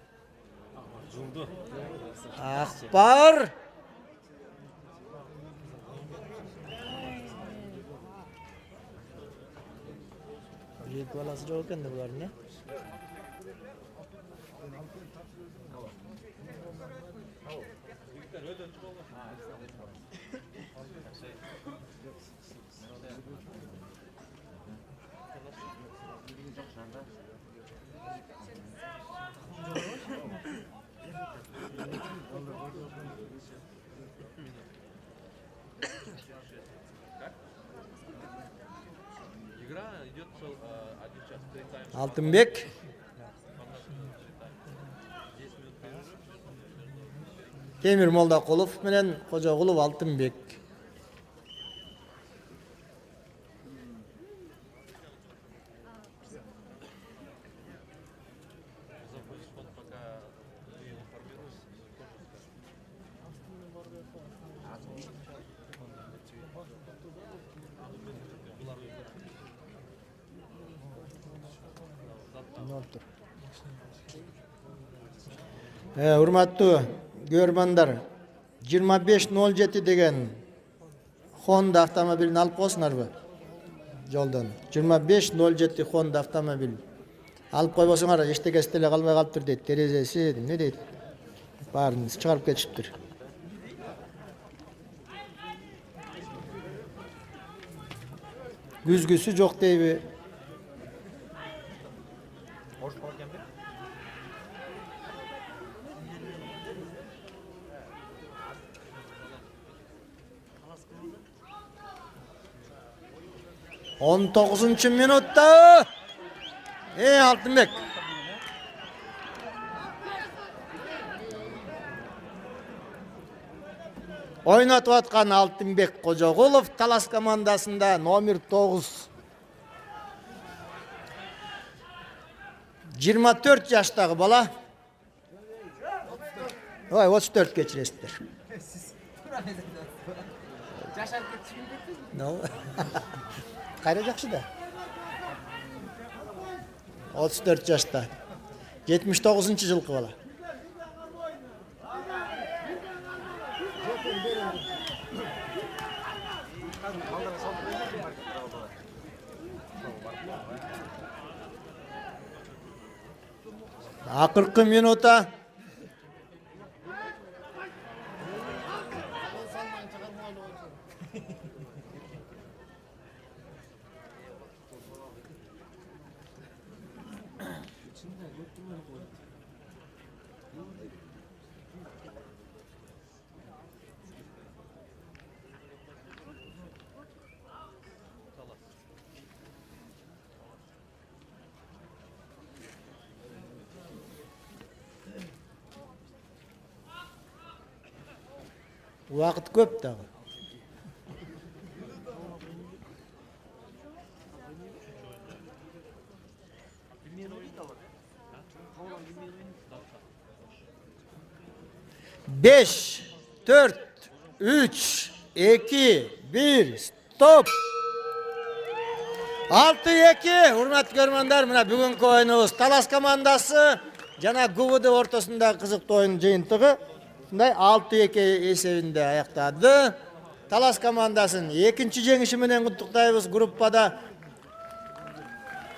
Акбар. Екі баласы жоқ екен де бұлардың, не? Игра идет 1 час, 3 тайм. Алтынбек. Темир Молдақұлов менен Қожағұлов Алтынбек. Урматтуу көрмандар, 2507 деген Honda автомобилин алып койсуңарбы? Жолдон 2507 Honda автомобиль алып койбосуңар, эчтекеси деле калбай калыптыр дейт. Терезеси, эмне дейт? Баарын чыгарып кетишиптир. Күзгүсү жок дейби? 19 minutda Алтынбек. Ойнатып аткан Алтынбек Кожогулов Талас командасында номер 9. 24 жаштагы бала. Ой, 34 кечиресиздер. Жашар кетишпейби? Кайра жакшы да. 34 жашта. 79-жылкы бала. Акыркы минута. Вакыт көп дагы. Beş, 4, 3, 2, 1, stop. 6-2, урматтуу көрмандар, мына бүгүнкү оюнубуз Талас командасы жана ГУВД ортосунда кызыктуу оюн жыйынтыгы. Мындай 6-2 эсебинде аяктады. Талас командасын экинчи жеңиши менен куттуктайбыз группада.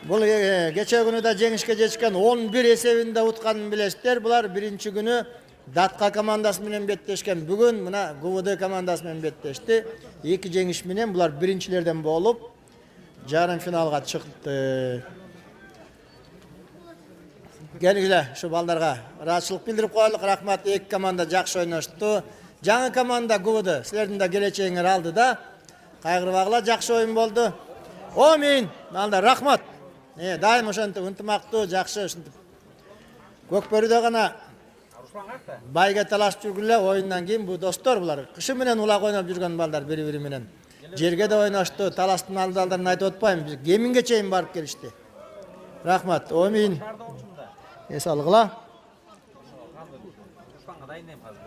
Бул кече күнү да жеңишке жетишкен 11 эсебинде утканын билесиздер. Булар биринчи күнү Датка командасы менен беттешкен. Бүгүн мына ГУВД командасы менен беттешти. Эки жеңиш менен булар биринчилерден болуп жарым финалга чыкты. Келгиле, şu балдарга ыраазычылык билдирип коелук. Рахмат, эки команда жакшы ойношту. Жаңы команда ГУВД, силердин да келечегиңер алды да. Кайгырбагыла, жакшы оюн болду. Омин, балдар, рахмат. Дайым ошентип ынтымактуу, жакшы ушинтип. Көкбөрүдө гана байга талашып жүргүлө, оюндан кийин бу достор булар. Кышы менен улак ойноп жүргөн балдар бири-бири менен. Жерге да ойношту, Таластын алдаларын айтып атпайм, биз Кеминге чейин барып келишти. Рахмат, омин. Эс алгыла. Duşpan'a dayındayım hazır.